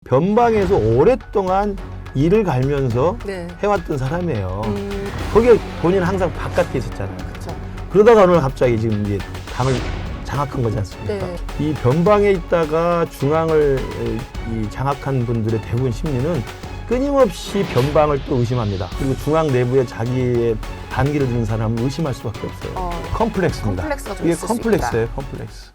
변방에서 오랫동안 일을 갈면서 네. 해왔던 사람이에요. 거기에 본인은 항상 바깥에 있었잖아요. 그렇죠. 그러다가 어느 날 갑자기 지금 이제 당을 장악한 거지 않습니까? 네. 이 변방에 있다가 중앙을 장악한 분들의 대부분 심리는 끊임없이 변방을 또 의심합니다. 그리고 중앙 내부에 자기의 반기를 드는 사람을 의심할 수밖에 없어요. 컴플렉스입니다. 컴플렉스가 좀 이게 있을 수 컴플렉스예요, 컴플렉스.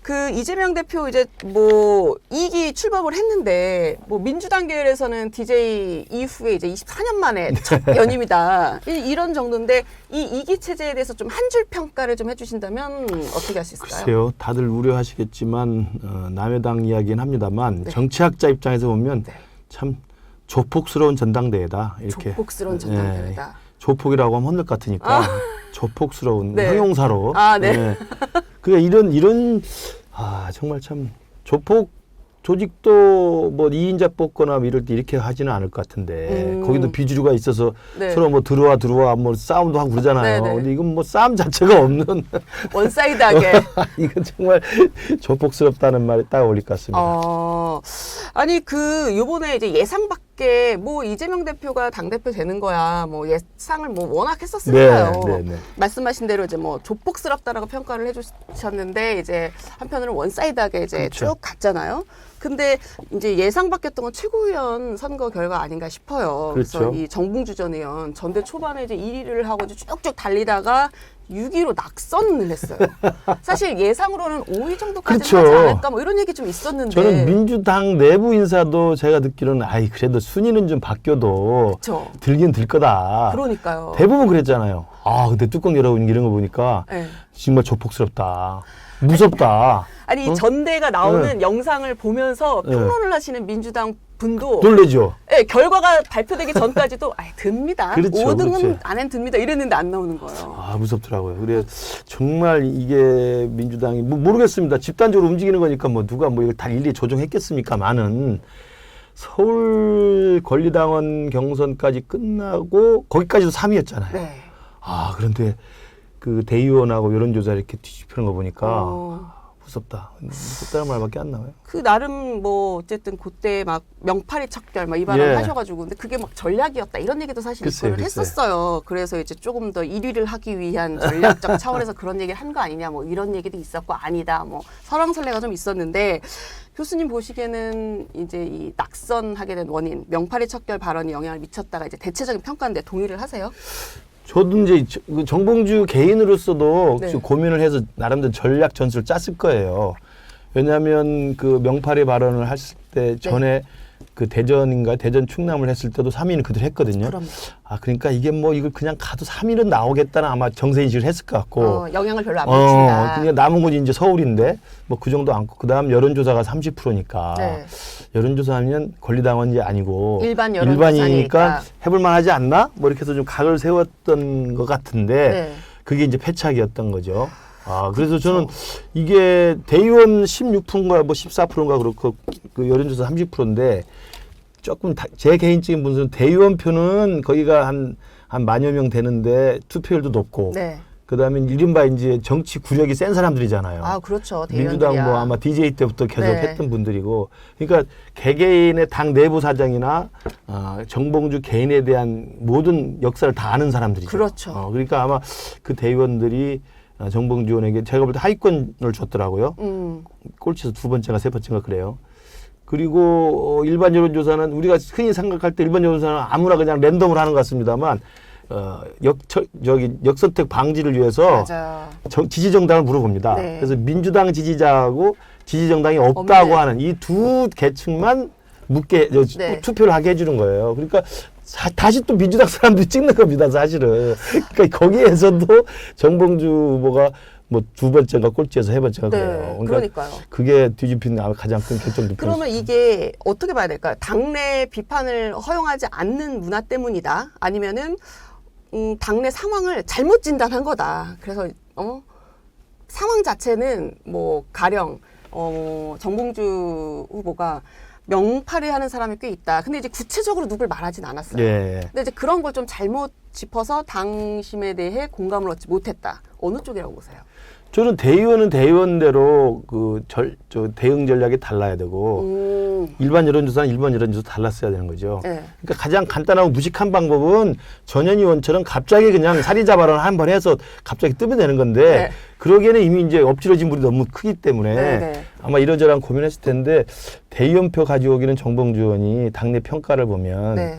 그 이재명 대표 이제 뭐 2기 출범을 했는데 뭐 민주당 계열에서는 DJ 이후에 이제 24년 만에 첫 연임이다. 이런 정도인데 이 2기 체제에 대해서 좀 한 줄 평가를 좀 해주신다면 어떻게 할 수 있을까요? 글쎄요, 다들 우려하시겠지만 남의 당 이야기는 합니다만 네. 정치학자 입장에서 보면 네. 참 조폭스러운 전당대회다. 이렇게. 조폭스러운 전당대회다. 네. 조폭이라고 하면 헌력 같으니까 조폭스러운 네. 형용사로. 아, 네. 그러니까 이런 정말 참 조폭 조직도 뭐 2인자 뽑거나 이럴 때 이렇게 하지는 않을 것 같은데 거기도 비주류가 있어서 네. 서로 뭐 들어와 뭐 싸움도 하고 그러잖아요. 네네. 근데 이건 뭐 싸움 자체가 없는 원사이드하게. 이건 정말 조폭스럽다는 말이 딱 어울릴 것 같습니다. 아니 요번에 이제 예상 밖에 뭐 이재명 대표가 당대표 되는 거야. 뭐 예상을 뭐 워낙 했었으니까요. 네. 말씀하신 대로 이제 뭐 조폭스럽다라고 평가를 해주셨는데 이제 한편으로는 원사이드하게 이제 그렇죠. 쭉 갔잖아요. 근데 이제 예상 밖이었던 건 최고위원 선거 결과 아닌가 싶어요. 그렇죠. 그래서 이 정봉주 전 의원 전대 초반에 이제 1위를 하고 이제 쭉쭉 달리다가 6위로 낙선을 했어요. 사실 예상으로는 5위 정도까지 그렇죠. 하지 않을까 뭐 이런 얘기 좀 있었는데. 저는 민주당 내부 인사도 제가 듣기로는 그래도 순위는 좀 바뀌어도 그쵸. 들긴 들 거다. 그러니까요. 대부분 그랬잖아요. 근데 뚜껑 열어보니 이런 거 보니까 네. 정말 조폭스럽다. 무섭다. 아니 전대가 나오는 영상을 보면서 네. 평론을 하시는 민주당 분도 놀래죠? 네, 결과가 발표되기 전까지도 듭니다. 그렇죠, 5등은 그렇죠. 안엔 듭니다. 이랬는데 안 나오는 거예요. 무섭더라고요. 그래 정말 이게 민주당이 모르겠습니다. 집단적으로 움직이는 거니까 뭐 누가 뭐 이걸 다 일일이 조정했겠습니까만은 서울 권리당원 경선까지 끝나고 거기까지도 3위였잖아요. 네. 그런데 그 대의원하고 여론조사 이렇게 뒤집히는 거 보니까 무섭다. 무섭다는 말밖에 안 나와요. 그 나름 뭐 어쨌든 그때 막 명파리 척결 막 이 발언 예. 하셔가지고 근데 그게 막 전략이었다 이런 얘기도 사실 글쎄요, 입건을 글쎄요. 했었어요. 그래서 이제 조금 더 1위를 하기 위한 전략적 차원에서 그런 얘기를 한 거 아니냐 뭐 이런 얘기도 있었고 아니다 뭐 설왕설래가 좀 있었는데 교수님 보시기에는 이제 이 낙선하게 된 원인 명파리 척결 발언이 영향을 미쳤다가 이제 대체적인 평가인데 동의를 하세요? 저도 이제 정봉주 개인으로서도 네. 고민을 해서 나름대로 전략 전술을 짰을 거예요. 왜냐하면 그 명파리 발언을 했을 때 전에 그 대전 충남을 했을 때도 3위는 그대로 했거든요. 그럼요. 그러니까 이게 뭐 이걸 그냥 가도 3위는 나오겠다는 아마 정세인식을 했을 것 같고. 영향을 별로 안 미친다. 그러니까 남은 곳이 이제 서울인데 뭐 그 정도 않고 그다음 여론조사가 30%니까 네. 여론조사하면 권리당원이 아니고 일반 여론조사니까. 일반이니까 해볼만하지 않나? 뭐 이렇게 해서 좀 각을 세웠던 것 같은데 네. 그게 이제 패착이었던 거죠. 그래서 저는 이게 대의원 16%인가 뭐 14%인가 그렇고 그 여론조사 30%인데 조금 제 개인적인 분석은 대의원 표는 거기가 한 만여 명 되는데 투표율도 높고 네. 그다음에 이른바 이제 정치 구력이 센 사람들이잖아요. 그렇죠. 민주당 대의원들이야. 뭐 아마 DJ 때부터 계속 네. 했던 분들이고 그러니까 개개인의 당 내부 사정이나 정봉주 개인에 대한 모든 역사를 다 아는 사람들이죠. 그렇죠. 그러니까 아마 그 대의원들이 정봉주 의원에게 제가 볼 때 하위권을 줬더라고요. 꼴찌에서 2번째가 3번째가 그래요. 그리고 일반 여론조사는 우리가 흔히 생각할 때 일반 여론조사는 아무나 그냥 랜덤으로 하는 것 같습니다만 역선택 방지를 위해서 맞아요. 지지 정당을 물어봅니다. 네. 그래서 민주당 지지자하고 지지 정당이 없다고 없네. 하는 이 두 계층만 네. 투표를 하게 해주는 거예요. 그러니까 다시 또 민주당 사람들이 찍는 겁니다, 사실은. 그러니까 거기에서도 정봉주 후보가 뭐 2번째가 꼴찌에서 3번째가 네, 그래요. 그러니까요. 그게 뒤집힌 가장 큰 결정도. 그러면 이게 어떻게 봐야 될까요? 당내 비판을 허용하지 않는 문화 때문이다. 아니면은 당내 상황을 잘못 진단한 거다. 그래서 상황 자체는 뭐 가령 정봉주 후보가 명팔이 하는 사람이 꽤 있다. 근데 이제 구체적으로 누굴 말하진 않았어요. 예. 근데 이제 그런 걸 좀 잘못 짚어서 당심에 대해 공감을 얻지 못했다. 어느 쪽이라고 보세요? 저는 대의원은 대의원대로 저 대응 전략이 달라야 되고 일반 여론조사는 일반 여론조사 달랐어야 되는 거죠. 네. 그러니까 가장 간단하고 무식한 방법은 전현 의원처럼 갑자기 그냥 살인자 발언 한 번 해서 갑자기 뜨면 되는 건데 네. 그러기에는 이미 이제 엎질러진 물이 너무 크기 때문에 네, 네. 아마 이러저러한 고민했을 텐데 대의원표 가져오기는 정봉주 의원이 당내 평가를 보면 네.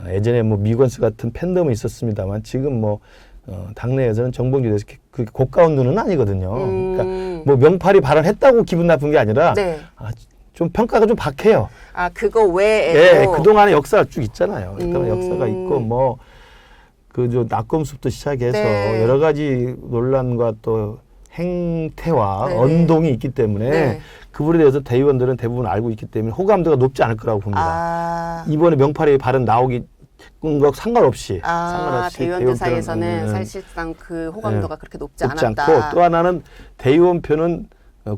예전에 뭐 미건스 같은 팬덤은 있었습니다만 지금 뭐 당내에서는 정봉주에 대해서 그 고가운 눈은 아니거든요. 그러니까 뭐 명팔이 발언했다고 기분 나쁜 게 아니라 네. 좀 평가가 좀 박해요. 아, 그거 외에도. 예, 그동안의 역사가 쭉 있잖아요. 그동안 음. 역사가 있고 뭐 그 낙검숲도 시작해서 네. 여러 가지 논란과 또 행태와 네. 언동이 있기 때문에 네. 그분에 대해서 대의원들은 대부분 알고 있기 때문에 호감도가 높지 않을 거라고 봅니다. 아, 이번에 명팔이 발언 나오기 거 상관없이 대의원들 사이에서는 대의원표는, 사실상 그 호감도가 그렇게 높지 높지 않았다. 않고 또 하나는 대의원표는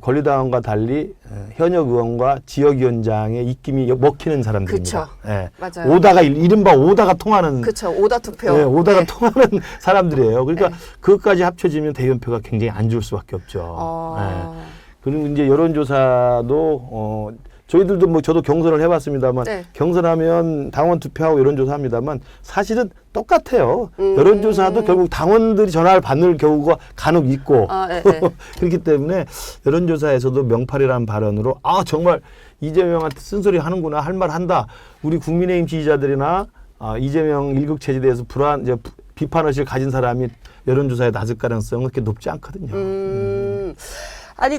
권리당원과 달리 현역 의원과 지역위원장의 입김이 먹히는 사람들입니다. 그쵸. 예. 맞아요. 오다가 이른바 오다가 통하는 그렇죠. 오다 투표. 예, 오다가 네. 통하는 사람들이에요. 그러니까 네. 그것까지 합쳐지면 대의원표가 굉장히 안 좋을 수밖에 없죠. 예. 그리고 이제 여론조사도 저희들도 뭐 저도 경선을 해봤습니다만 네. 경선하면 당원 투표하고 여론조사합니다만 사실은 똑같아요. 여론조사도 결국 당원들이 전화를 받는 경우가 간혹 있고 네. 그렇기 때문에 여론조사에서도 명팔이라는 발언으로 정말 이재명한테 쓴소리 하는구나 할 말 한다. 우리 국민의힘 지지자들이나 이재명 일극체제에 대해서 비판의식을 가진 사람이 여론조사에 낮을 가능성은 그렇게 높지 않거든요. 아니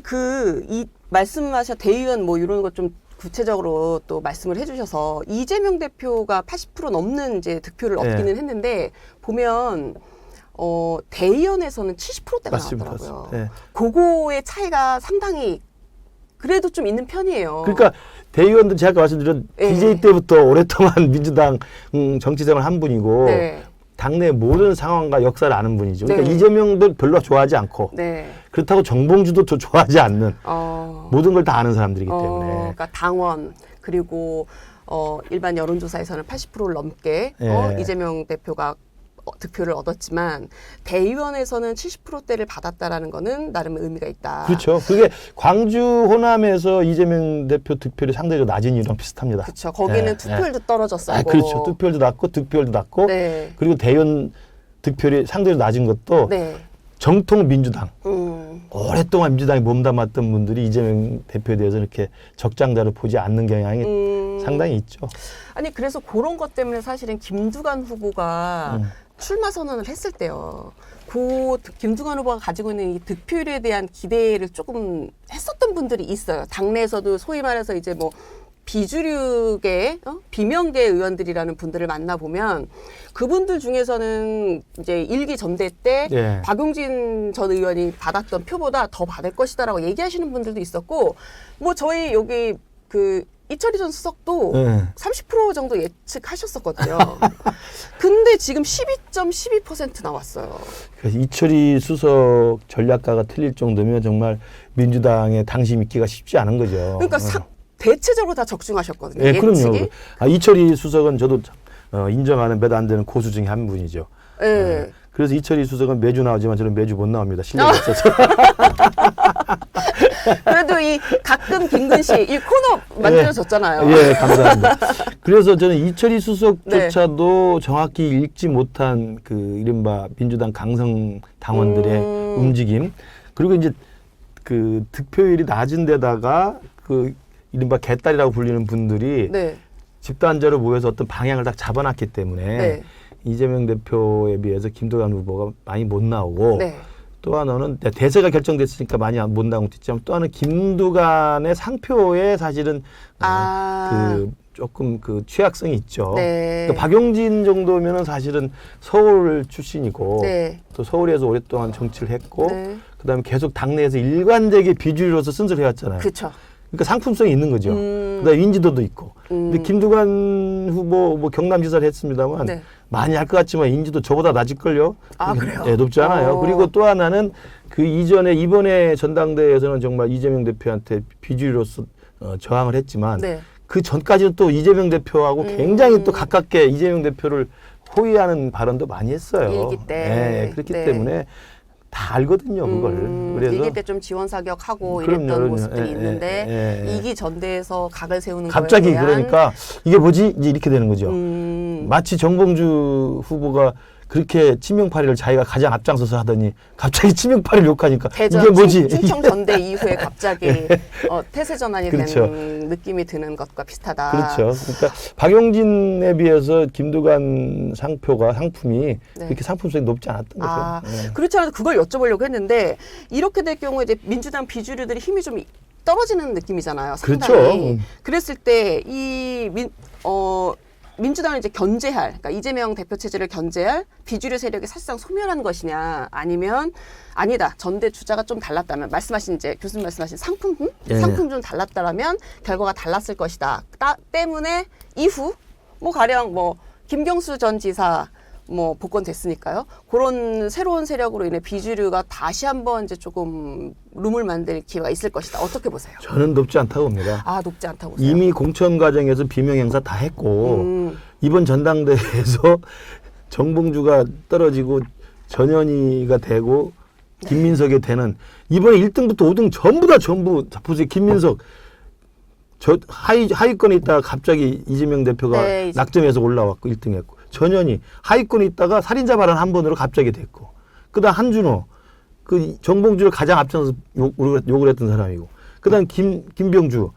이 말씀하신 대의원 뭐 이런 것 좀 구체적으로 또 말씀을 해주셔서 이재명 대표가 80% 넘는 이제 득표를 얻기는 했는데 보면 대의원에서는 70%대가 맞습니다. 나왔더라고요. 맞습니다. 네. 그거의 차이가 상당히 그래도 좀 있는 편이에요. 그러니까 대의원들 제가 아까 말씀드린 네. DJ 때부터 오랫동안 민주당 정치생활 한 분이고 네. 당내 모든 상황과 역사를 아는 분이죠. 그러니까 네. 이재명도 별로 좋아하지 않고 네. 그렇다고 정봉주도 좋아하지 않는 어, 모든 걸 다 아는 사람들이기 때문에 그러니까 당원 그리고 일반 여론조사에서는 80%를 넘게 예. 이재명 대표가 득표를 얻었지만 대의원에서는 70%대를 받았다라는 거는 나름 의미가 있다. 그렇죠. 그게 광주 호남에서 이재명 대표 득표율이 상대적으로 낮은 이유랑 비슷합니다. 그렇죠. 거기는 예, 투표율도 떨어졌었고. 그렇죠. 투표율도 낮고 득표율도 낮고 네. 그리고 대의원 득표율이 상대적으로 낮은 것도 네. 정통 민주당 오랫동안 민주당에 몸담았던 분들이 이재명 대표에 대해서 이렇게 적장자를 보지 않는 경향이 상당히 있죠. 아니 그래서 그런 것 때문에 사실은 김두관 후보가 출마 선언을 했을 때요. 김두관 후보가 가지고 있는 이 득표율에 대한 기대를 조금 했었던 분들이 있어요. 당내에서도 소위 말해서 이제 뭐 비주류계, 비명계 의원들이라는 분들을 만나보면 그분들 중에서는 이제 일기 전대 때 예. 박용진 전 의원이 받았던 표보다 더 받을 것이다라고 얘기하시는 분들도 있었고 뭐 저희 여기 이철희 전 수석도 30% 정도 예측하셨었거든요. 근데 지금 12.12% 나왔어요. 그래서 이철희 수석 전략가가 틀릴 정도면 정말 민주당의 당심 있기가 쉽지 않은 거죠. 그러니까 대체적으로 다 적중하셨거든요. 네, 예측이. 그럼요. 이철희 수석은 저도 인정하는 몇 안 되는 고수 중에 한 분이죠. 네. 그래서 이철희 수석은 매주 나오지만 저는 매주 못 나옵니다. 실력이 없어서. 그래도 이 가끔 김근식 이 코너 만들어졌잖아요. 예, 감사합니다. 그래서 저는 이철희 수석조차도 정확히 읽지 못한 그 이른바 민주당 강성 당원들의 움직임 그리고 이제 그 득표율이 낮은 데다가 그 이른바 개딸이라고 불리는 분들이 네. 집단적으로 모여서 어떤 방향을 딱 잡아놨기 때문에 네. 이재명 대표에 비해서 김두관 후보가 많이 못 나오고 네. 또 하나는 대세가 결정됐으니까 많이 못 나온 것도 있지만 또 하나는 김두관의 상표에 사실은 조금 그 취약성이 있죠. 네. 그러니까 박용진 정도면은 사실은 서울 출신이고 네. 또 서울에서 오랫동안 정치를 했고 네. 그다음에 계속 당내에서 일관되게 비주류로서 쓴소리 해왔잖아요. 그렇죠. 그러니까 상품성이 있는 거죠. 그다음에 인지도도 있고. 근데 김두관 후보 뭐 경남지사를 했습니다만 네. 많이 할 것 같지만 인지도 저보다 낮을걸요. 그래요? 네, 높지 않아요. 그리고 또 하나는 그 이번에 전당대회에서는 정말 이재명 대표한테 비주류로서 저항을 했지만 네. 그 전까지는 또 이재명 대표하고 굉장히 또 가깝게 이재명 대표를 호위하는 발언도 많이 했어요. 일기 때. 네, 그렇기 때문에 다 알거든요, 그걸. 그래서 일기 때 좀 지원 사격하고 그럼요, 이랬던 그럼요. 모습들이 있는데 예. 2기 전대에서 각을 세우는 갑자기 거에 대한 그러니까 이게 뭐지? 이제 이렇게 되는 거죠. 마치 정봉주 후보가 그렇게 치명파리를 자기가 가장 앞장서서 하더니 갑자기 치명파리를 욕하니까 대전 이게 뭐지? 충청 전대 이후에 갑자기 태세 전환이 그렇죠. 되는 느낌이 드는 것과 비슷하다. 그렇죠. 그러니까 박용진에 비해서 김두관 상품이 네. 그렇게 상품성이 높지 않았던 아, 거죠. 네. 그렇지 않아도 그걸 여쭤보려고 했는데 이렇게 될 경우에 이제 민주당 비주류들이 힘이 좀 떨어지는 느낌이잖아요. 상당히. 그렇죠. 그랬을 때 이 민주당을 이제 견제할, 그러니까 이재명 대표 체제를 견제할 비주류 세력이 사실상 소멸한 것이냐, 아니면 아니다 전대 주자가 좀 달랐다면 말씀하신 이제 교수님 말씀하신 상품 예. 상품 좀 달랐다면 결과가 달랐을 것이다. 때문에 이후 뭐 가령 뭐 김경수 전 지사 뭐 복권됐으니까요. 그런 새로운 세력으로 인해 비주류가 다시 한번 이제 조금 룸을 만들 기회가 있을 것이다. 어떻게 보세요? 저는 높지 않다고 봅니다. 아, 높지 않다고 보세요. 이미 공천 과정에서 비명 행사 다 했고 이번 전당대회에서 정봉주가 떨어지고 전현희가 되고 김민석이 되는 이번에 1등부터 5등 전부 보세요. 김민석 저 하위권에 있다가 갑자기 이재명 대표가 네, 낙점해서 올라왔고 1등했고 전현희 하위권에 있다가 살인자 발언 한 번으로 갑자기 됐고 그다음 한준호 그 정봉주를 가장 앞서서 욕을 했던 사람이고 그다음 김병주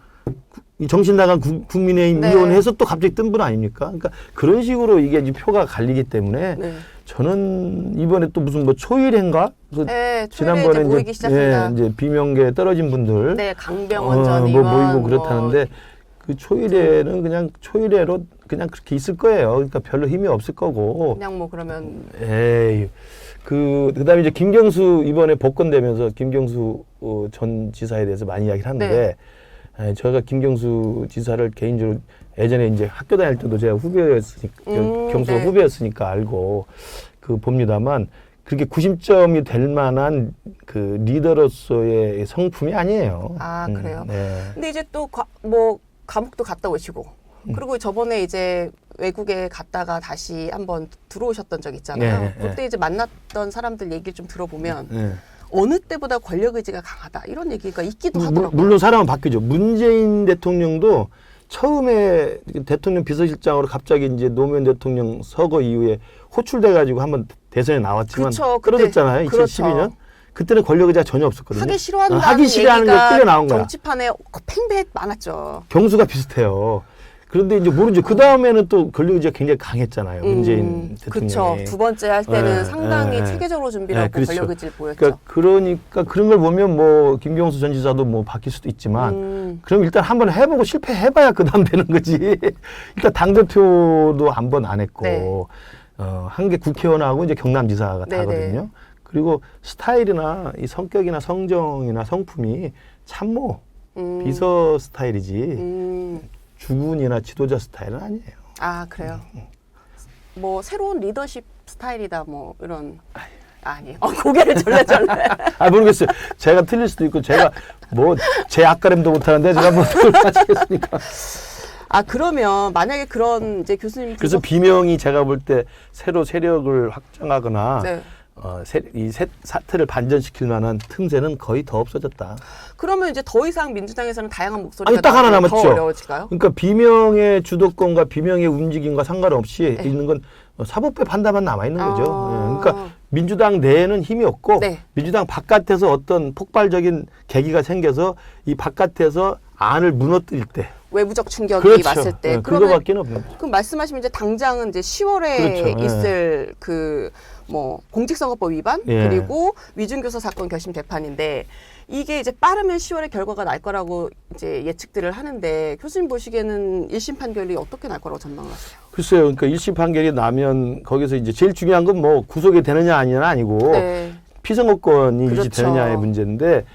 이 정신 나간 국민의힘 네. 의원해서 또 갑자기 뜬 분 아닙니까? 그러니까 그런 식으로 이게 이제 표가 갈리기 때문에 네. 저는 이번에 또 무슨 뭐 초일행가 네, 초일에 이제 모이기 시작합니다. 이제 비명계에 떨어진 분들 네, 강병원 전 뭐 의원 모이고 그렇다는데 그 초일회는 그냥 초일회로 그냥 그렇게 있을 거예요. 그러니까 별로 힘이 없을 거고. 그냥 뭐 그러면 에이 그다음에 이제 김경수 이번에 복권되면서 김경수 전 지사에 대해서 많이 이야기를 하는데 제가 김경수 지사를 개인적으로 예전에 이제 학교 다닐 때도 제가 후배였으니까 경수가 네. 후배였으니까 알고 봅니다만 그렇게 구심점이 될 만한 그 리더로서의 성품이 아니에요. 아, 그래요? 네. 근데 이제 또 뭐 감옥도 갔다 오시고 그리고 저번에 이제 외국에 갔다가 다시 한번 들어오셨던 적 있잖아요. 네, 그때 이제 만났던 사람들 얘기를 좀 들어보면 네. 어느 때보다 권력 의지가 강하다 이런 얘기가 있기도 하더라고요. 물론 사람은 바뀌죠. 문재인 대통령도 처음에 대통령 비서실장으로 갑자기 이제 노무현 대통령 서거 이후에 호출돼가지고 한번 대선에 나왔지만 그쵸, 끌어졌잖아요. 그때, 2012년. 그렇죠. 그때는 권력 의지가 전혀 없었거든요. 하기 싫어한다는 하기 싫어하는 게 얘기가 끌려 나온 거야. 정치판에 팽배해 많았죠. 경수가 비슷해요. 그런데 이제 모르죠. 그 다음에는 또 권력 의지가 굉장히 강했잖아요. 문재인 대통령이. 그렇죠. 두 번째 할 때는 네, 상당히 네, 체계적으로 준비를 하고 그렇죠. 권력 의지를 보였죠. 그러니까 그런 걸 보면 뭐 김경수 전 지사도 뭐 바뀔 수도 있지만 그럼 일단 한번 해보고 실패해봐야 그 다음 되는 거지. 일단 당대표도 한 번 안 했고 네. 한 게 국회의원하고 이제 경남지사가 네네. 다거든요. 그리고 스타일이나 이 성격이나 성정이나 성품이 참모 비서 스타일이지 주군이나 지도자 스타일은 아니에요. 아, 그래요. 뭐 새로운 리더십 스타일이다 뭐 이런 아니에요. 고개를 절레절레. 모르겠어요. 제가 틀릴 수도 있고 제가 뭐 제 앞가림도 못하는데 제가 뭐 그걸 맞히겠습니까? 아, 그러면 만약에 그런 이제 교수님 그래서 비명이 제가 볼 때 새로 세력을 확장하거나 네. 이 사태를 반전시킬 만한 틈새는 거의 더 없어졌다. 그러면 이제 더 이상 민주당에서는 다양한 목소리가 아니, 딱 하나 나오면 더 남았죠. 어려워질까요? 그러니까 비명의 주도권과 비명의 움직임과 상관없이 네. 있는 건 사법부의 판단만 남아 있는 거죠. 아. 그러니까 민주당 내에는 힘이 없고 네. 민주당 바깥에서 어떤 폭발적인 계기가 생겨서 이 바깥에서 안을 무너뜨릴 때 외부적 충격이 그렇죠. 왔을 때 네, 그러면 그거밖에 없는 거죠. 그럼 말씀하시면 이제 당장은 이제 10월에 그렇죠. 있을 그 뭐 공직선거법 위반 예. 그리고 위중교사 사건 결심 재판인데 이게 이제 빠르면 10월에 결과가 날 거라고 이제 예측들을 하는데 교수님 보시기에는 1심 판결이 어떻게 날 거라고 전망을 하세요? 글쎄요. 그러니까 1심 판결이 나면 거기서 이제 제일 중요한 건 뭐 구속이 되느냐 아니냐는 아니고 네. 피선거권이 그렇죠. 유지되느냐의 문제인데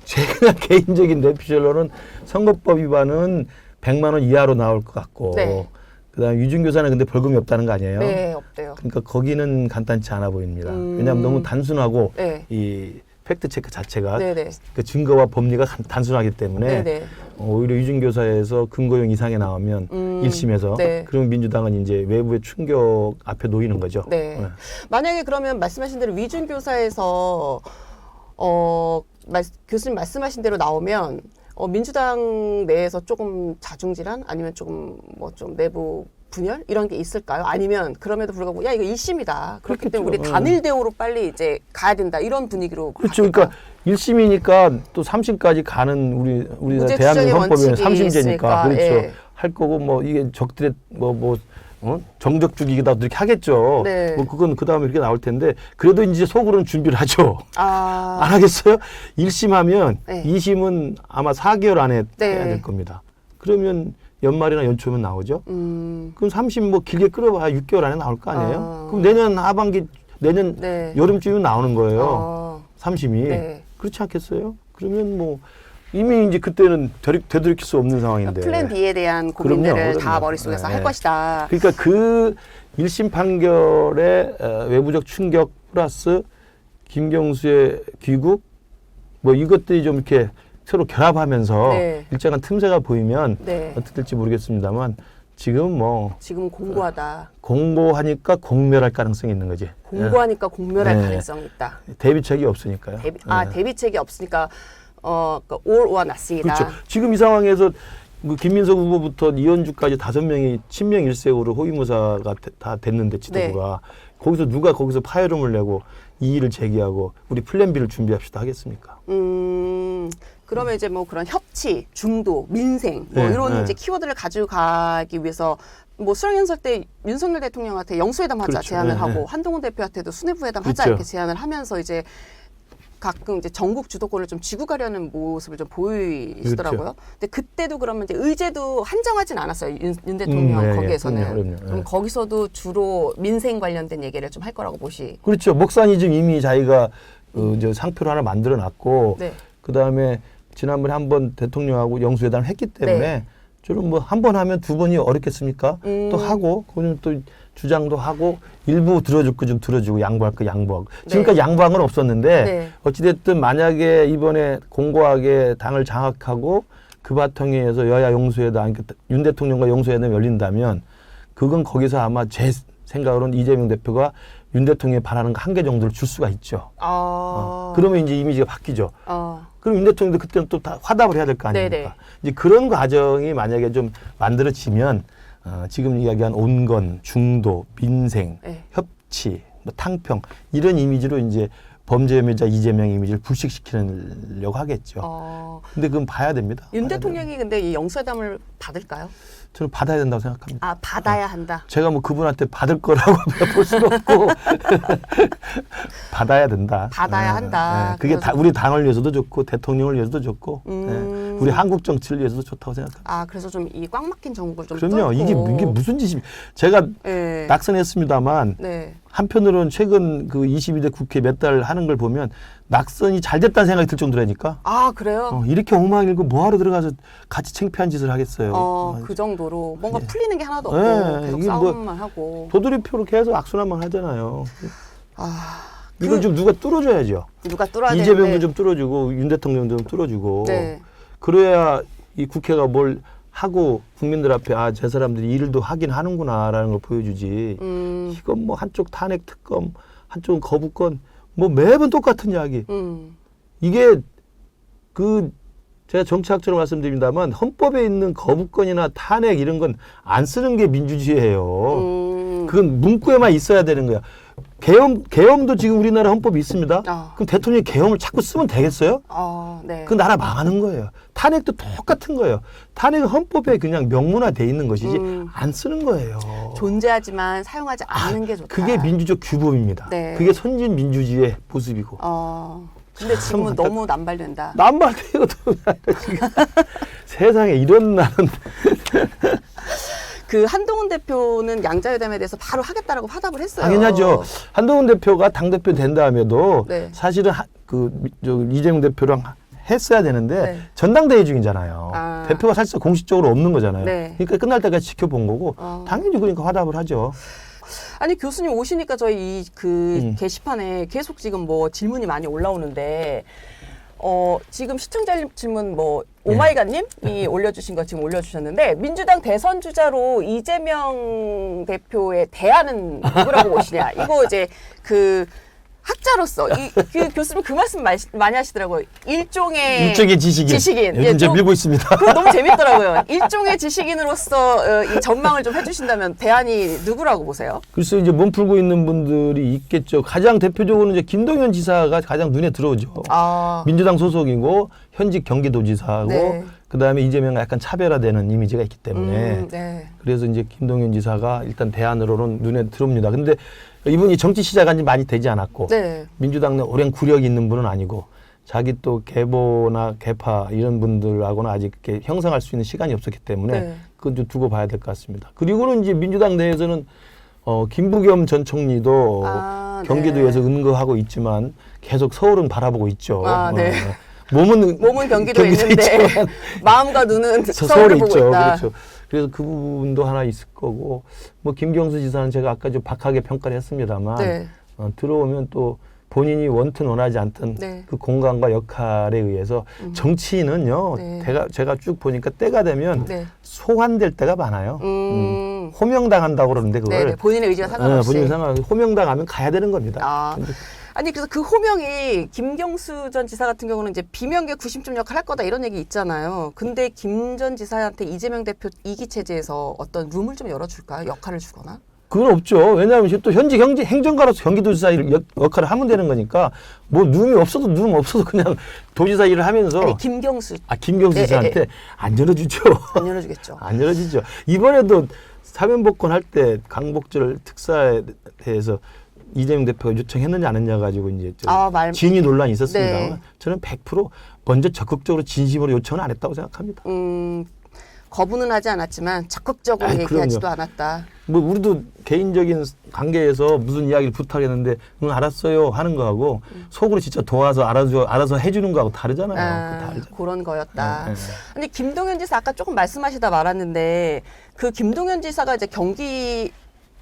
제가 개인적인 내피셜로는 선거법 위반은 100만 원 이하로 나올 것 같고 네. 그다음에 위중교사는 근데 벌금이 없다는 거 아니에요? 네, 없대요. 그러니까 거기는 간단치 않아 보입니다. 왜냐하면 너무 단순하고 네. 이 팩트 체크 자체가 네네. 그 증거와 법리가 단순하기 때문에 네네. 오히려 위중교사에서 근거용 이상이 나오면 1심에서 네. 그러면 민주당은 이제 외부의 충격 앞에 놓이는 거죠. 네. 네. 만약에 그러면 말씀하신 대로 위중교사에서 교수님 말씀하신 대로 나오면 민주당 내에서 조금 자중질환 아니면 조금 뭐 좀 내부 분열 이런 게 있을까요? 아니면 그럼에도 불구하고 야 이거 1심이다. 그렇기 때문에 우리 단일 대우로 빨리 이제 가야 된다. 이런 분위기로 그렇죠. 바뀔까요? 그러니까 1심이니까 또 3심까지 가는 우리나라 무죄 대한민국 추정의 헌법에는 원칙이 3심제니까 있으니까, 그렇죠. 예. 할 거고 뭐 이게 적들의 정적 죽이기다 이렇게 하겠죠. 네. 뭐 그건 그 다음에 이렇게 나올 텐데 그래도 이제 속으로는 준비를 하죠. 안 아, 하겠어요? 1심하면 네. 2심은 아마 4개월 안에 네. 해야 될 겁니다. 그러면 연말이나 연초면 나오죠. 그럼 3심 뭐 길게 끌어봐야 6개월 안에 나올 거 아니에요? 아. 그럼 내년 하반기, 내년 네. 여름쯤이면 나오는 거예요. 어, 3심이. 네. 그렇지 않겠어요? 그러면 뭐 이미 이제 그때는 되돌이킬 수 없는 상황인데. 플랜 B에 대한 고민들을 그럼요, 다 그럼요. 머릿속에서 네. 할 것이다. 그러니까 그 1심 판결의 외부적 충격 플러스 김경수의 귀국 뭐 이것들이 좀 이렇게 서로 결합하면서 네. 일정한 틈새가 보이면 네. 어떻게 될지 모르겠습니다만 지금 뭐 지금 공고하다. 공고하니까 공멸할 가능성이 있는 거지. 공고하니까 공멸할 네. 가능성이 있다. 대비책이 없으니까요. 네. 대비책이 없으니까 그러니까 all or nothing이다. 그렇죠. 지금 이 상황에서 그 김민석 후보부터 이현주까지 5명이 친명 일색으로 호위무사가 다 됐는데 지도부가 거기서 누가 거기서 파열음을 내고 이의를 제기하고 우리 플랜 B를 준비합시다 하겠습니까? 그러면 이제 뭐 그런 협치, 중도, 민생 뭐 네, 이런 네. 이제 키워드를 가지고 가기 위해서 뭐 수령연설 때 윤석열 대통령한테 영수회담 하자 그렇죠. 제안을 네, 하고 네. 한동훈 대표한테도 수뇌부회담 하자 그렇죠. 이렇게 제안을 하면서 이제 가끔 이제 전국 주도권을 좀 쥐고 가려는 모습을 좀 보이시더라고요. 그렇죠. 근데 그때도 그러면 이제 의제도 한정하진 않았어요. 윤 대통령 네, 거기에서는. 그럼요. 그럼 네. 거기서도 주로 민생 관련된 얘기를 좀 할 거라고 그렇죠. 목사니즘 이미 자기가 이제 상표를 하나 만들어 놨고 네. 그다음에 지난번에 한번 대통령하고 영수회담을 했기 때문에 네. 저는 뭐 한 번 하면 두 번이 어렵겠습니까? 또 하고 그러면 또 주장도 하고 일부 들어줄 거 좀 들어주고 양보할 거 양보하고 지금까지 양보한 건 없었는데 네. 어찌됐든 만약에 이번에 공고하게 당을 장악하고 그 바탕에 의해서 여야 용수회담 윤 대통령과 용수회담이 열린다면 그건 거기서 아마 제 생각으로는 이재명 대표가 윤 대통령이 바라는 거 한 개 정도를 줄 수가 있죠. 그러면 이제 이미지가 바뀌죠. 그럼 윤 대통령도 그때는 또 다 화답을 해야 될 거 아닙니까? 네네. 이제 그런 과정이 만약에 좀 만들어지면 지금 이야기한 온건, 중도, 민생, 네. 협치, 뭐 탕평 이런 이미지로 이제 범죄 혐의자 이재명 이미지를 불식시키려고 하겠죠. 근데 그건 봐야 됩니다. 윤 봐야 대통령이 근데 이 영수회담을 받을까요? 저는 받아야 된다고 생각합니다. 아, 받아야 한다. 제가 뭐 그분한테 받을 거라고 볼 수는 없고 받아야 된다. 받아야 한다. 그게 그래서- 우리 당을 위해서도 좋고 대통령을 위해서도 좋고 우리 한국 정치를 위해서도 좋다고 생각합니다. 아, 그래서 좀 이 꽉 막힌 정국을 좀 그럼요. 뚫고. 이게 무슨 짓이 제가 네. 낙선했습니다만 네. 한편으로는 최근 그 22대 국회 몇 달 하는 걸 보면 낙선이 잘 됐다는 생각이 들 정도라니까. 아, 그래요? 이렇게 엉망 일고 뭐하러 들어가서 같이 창피한 짓을 하겠어요. 그 정도로 뭔가 풀리는 게 하나도 네, 없고 계속 이게 뭐- 싸움만 하고. 도돌이표로 계속 악순환만 하잖아요. 아, 이걸 좀 누가 뚫어줘야죠. 누가 뚫어야 이재명도 되는데. 좀 뚫어주고 윤 대통령도 좀 뚫어주고 네. 그래야 이 국회가 뭘 하고 국민들 앞에 제 사람들이 일도 하긴 하는구나라는 걸 보여주지. 이건 뭐 한쪽 탄핵 특검, 한쪽은 거부권, 뭐 매번 똑같은 이야기. 이게 제가 정치학적으로 말씀드립니다만 헌법에 있는 거부권이나 탄핵 이런 건 안 쓰는 게 민주주의예요. 그건 문구에만 있어야 되는 거야. 계엄도 지금 우리나라 헌법이 있습니다. 그럼 대통령이 계엄을 자꾸 쓰면 되겠어요? 네. 그 나라 망하는 거예요. 탄핵도 똑같은 거예요. 탄핵은 헌법에 그냥 명문화돼 있는 것이지 안 쓰는 거예요. 존재하지만 사용하지 않는 게 좋다. 그게 민주적 규범입니다. 네. 그게 선진 민주주의의 모습이고. 근데 지금은 너무 남발된다. 남발되고 지금 세상에 이런 나는 그 한동훈 대표는 양자회담에 대해서 바로 하겠다라고 화답을 했어요. 당연하죠. 한동훈 대표가 당대표 된 다음에도 네. 사실은 이재명 대표랑 했어야 되는데 네. 전당대회 중이잖아요. 대표가 사실상 공식적으로 없는 거잖아요. 네. 그러니까 끝날 때까지 지켜본 거고 당연히 그러니까 화답을 하죠. 아니 교수님 오시니까 저희 이 게시판에 계속 지금 뭐 질문이 많이 올라오는데 지금 시청자 질문 오마이갓님이 올려주신 거 지금 올려주셨는데 민주당 대선 주자로 이재명 대표의 대안은 누구라고 보시냐? 이거 이제 그 학자로서 그 교수님 그 말씀 많이 하시더라고요. 일종의 지식인. 요즘 이제 밀고 있습니다. 그거 너무 재밌더라고요. 일종의 지식인으로서 이 전망을 좀 해주신다면 대안이 누구라고 보세요? 글쎄 이제 몸 풀고 있는 분들이 있겠죠. 가장 대표적으로는 이제 김동연 지사가 가장 눈에 들어오죠. 민주당 소속이고 현직 경기도지사고 네. 그다음에 이재명과 약간 차별화되는 이미지가 있기 때문에 네. 그래서 이제 김동연 지사가 일단 대안으로는 눈에 들어옵니다. 근데 이분이 정치 시작한 지 많이 되지 않았고 네. 민주당 내 오랜 구력이 있는 분은 아니고 자기 또 계보나 계파 이런 분들하고는 아직 이렇게 형성할 수 있는 시간이 없었기 때문에 네. 그건 좀 두고 봐야 될 것 같습니다. 그리고는 이제 민주당 내에서는 김부겸 전 총리도 경기도에서 네. 은거하고 있지만 계속 서울은 바라보고 있죠. 네. 몸은 경기도에 있는데 있지만 마음과 눈은 서울을 서울에 보고 있죠. 있다. 그렇죠. 그래서 그 부분도 하나 있을 거고 뭐 김경수 지사는 제가 아까 좀 박하게 평가를 했습니다만 네. 들어오면 또 본인이 원튼 원하지 않던 네. 그 공간과 역할에 의해서 정치인은요. 네. 제가 쭉 보니까 때가 되면 네. 소환될 때가 많아요. 호명당한다고 그러는데 그걸 네네. 본인의 의지와 상관없이. 본인 상관 호명당하면 가야 되는 겁니다. 아니 그래서 그 호명이 김경수 전 지사 같은 경우는 이제 비명계 구심점 역할 할 거다 이런 얘기 있잖아요. 근데 김 전 지사한테 이재명 대표 2기 체제에서 어떤 룸을 좀 열어줄까요? 역할을 주거나? 그건 없죠. 왜냐하면 또 현직 행정가로서 경기도지사 역할을 하면 되는 거니까 뭐 누움이 없어도 누움 없어도 그냥 도지사 일을 하면서 아니, 김경수 지사한테 안 열어주죠. 안 열어주겠죠. 안 열어주죠. 이번에도 사면복권 할 때 강복절 특사에 대해서 이재명 대표가 요청했느냐 안 했냐 가지고 이제 진위 논란이 있었습니다. 네. 저는 100% 먼저 적극적으로 진심으로 요청은 안 했다고 생각합니다. 거부는 하지 않았지만 적극적으로 얘기하지도 않았다. 뭐 우리도 개인적인 관계에서 무슨 이야기를 부탁했는데 응 알았어요 하는 거하고 속으로 진짜 도와서 알아서 해주는 거하고 다르잖아요. 그런 거였다. 네. 아니 김동연 지사 아까 조금 말씀하시다 말았는데 그 김동연 지사가 이제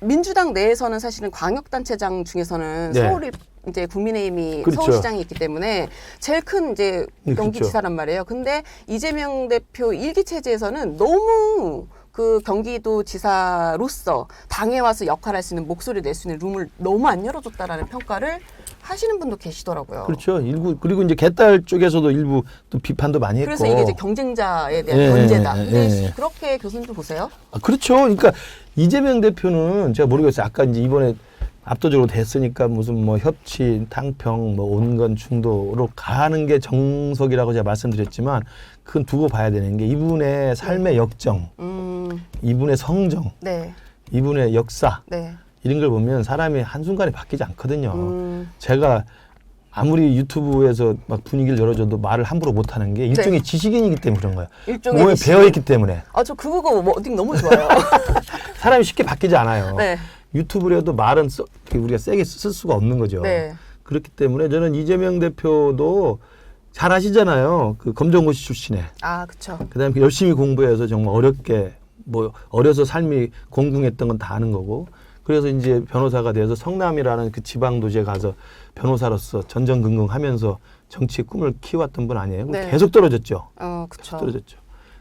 민주당 내에서는 사실은 광역단체장 중에서는 네. 서울이 이제 국민의힘이 그렇죠. 서울시장이 있기 때문에 제일 큰 이제 경기지사란 그렇죠. 말이에요. 근데 이재명 대표 1기 체제에서는 너무 그 경기도 지사로서 당에 와서 역할할 수 있는 목소리 낼 수 있는 룸을 너무 안 열어줬다라는 평가를 하시는 분도 계시더라고요. 그렇죠. 그리고 이제 개딸 쪽에서도 일부 또 비판도 많이 했고. 그래서 이게 이제 경쟁자에 대한 견제다. 근데 그렇게 교수님도 보세요? 그렇죠. 그러니까 이재명 대표는 제가 모르겠어요. 아까 이제 이번에 압도적으로 됐으니까 무슨 뭐 협치, 탕평, 뭐 온건 중도로 가는 게 정석이라고 제가 말씀드렸지만 그건 두고 봐야 되는 게 이분의 삶의 역정, 이분의 성정, 네. 이분의 역사 네. 이런 걸 보면 사람이 한순간에 바뀌지 않거든요. 제가 아무리 유튜브에서 막 분위기를 열어줘도 말을 함부로 못하는 게 일종의 지식인이기 때문에 그런 거예요. 몸에 배어있기 때문에. 저 그거 워딩 너무 좋아요. 사람이 쉽게 바뀌지 않아요. 네. 유튜브를 해도 말은 우리가 세게 쓸 수가 없는 거죠. 네. 그렇기 때문에 저는 이재명 대표도 잘 아시잖아요. 그 검정고시 출신에. 그렇죠. 그다음에 열심히 공부해서 정말 어렵게 뭐 어려서 삶이 공공했던 건 다 아는 거고. 그래서 이제 변호사가 돼서 성남이라는 그 지방 도시에 가서 변호사로서 전전긍긍하면서 정치의 꿈을 키워왔던 분 아니에요. 네. 계속 떨어졌죠. 그렇죠. 떨어졌죠.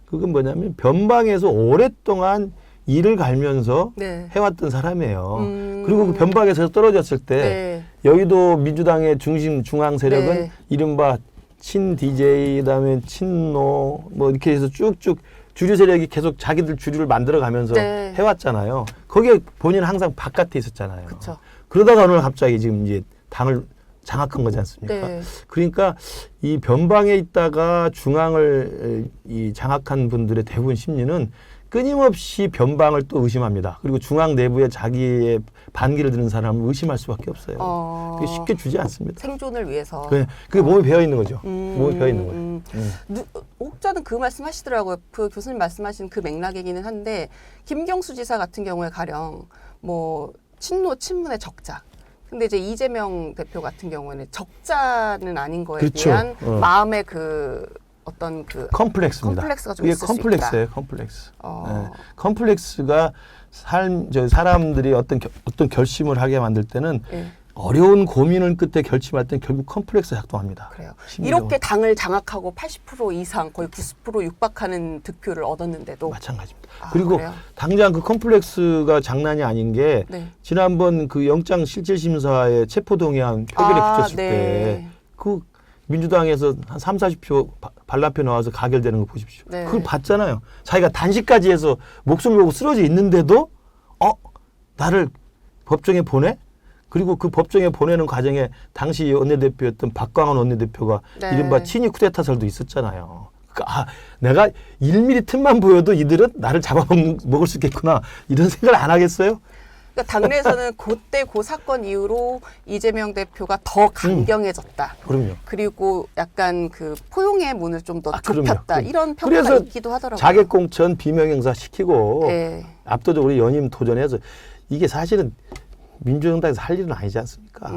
그건 뭐냐면 변방에서 오랫동안 일을 갈면서 네. 해왔던 사람이에요. 그리고 그 변방에서 떨어졌을 때 네. 여의도 민주당의 중앙 세력은 네. 이른바 친 DJ 그다음에 친노 뭐 이렇게 해서 쭉쭉 주류 세력이 계속 자기들 주류를 만들어가면서 네. 해왔잖아요. 거기에 본인은 항상 바깥에 있었잖아요. 그쵸. 그러다가 오늘 갑자기 지금 이제 당을 장악한 거지 않습니까? 네. 그러니까 이 변방에 있다가 중앙을 이 장악한 분들의 대부분 심리는 끊임없이 변방을 또 의심합니다. 그리고 중앙 내부에 자기의 반기를 드는 사람을 의심할 수밖에 없어요. 그게 쉽게 주지 않습니다. 생존을 위해서. 그게 몸에 배어 있는 거죠. 몸에 배어 있는 거예요. 옥자는 그 말씀 하시더라고요. 그 교수님 말씀하신 그 맥락이기는 한데 김경수 지사 같은 경우에 가령 뭐 친노 친문의 적자. 근데 이제 이재명 대표 같은 경우에는 적자는 아닌 거에 그렇죠. 대한 마음의 그 어떤 그 컴플렉스입니다. 컴플렉스가 좀 그게 있을 수 컴플렉스예요. 컴플렉스. 어. 네. 컴플렉스가 사람들이 어떤 결심을 하게 만들 때는 예. 어려운 고민을 끝에 결심할 땐 결국 컴플렉스가 작동합니다. 그래요. 심리적으로. 이렇게 당을 장악하고 80% 이상 거의 90% 육박하는 득표를 얻었는데도 마찬가지입니다. 아, 그리고 그래요? 당장 그 컴플렉스가 장난이 아닌 게 네. 지난번 그 영장 실질심사에 체포동의안 표결에 붙였을 네. 때 그 민주당에서 한 3, 40표 반란표 나와서 가결되는 거 보십시오. 네. 그걸 봤잖아요. 자기가 단식까지 해서 목숨을 걸고 쓰러져 있는데도 나를 법정에 보내? 그리고 그 법정에 보내는 과정에 당시 원내대표였던 박광원 원내대표가 네. 이른바 친이 쿠데타설도 있었잖아요. 그러니까 내가 1mm 틈만 보여도 이들은 나를 잡아먹을 수 있겠구나 이런 생각을 안 하겠어요? 그러니까 당내에서는 그때 그 사건 이후로 이재명 대표가 더 강경해졌다. 그럼요. 그리고 약간 그 포용의 문을 좀 더 그럼요. 좁혔다. 이런 평가가 그래서 있기도 하더라고요. 자객공천 비명행사 시키고 네. 압도적으로 연임 도전해서 이게 사실은 민주정당에서 할 일은 아니지 않습니까?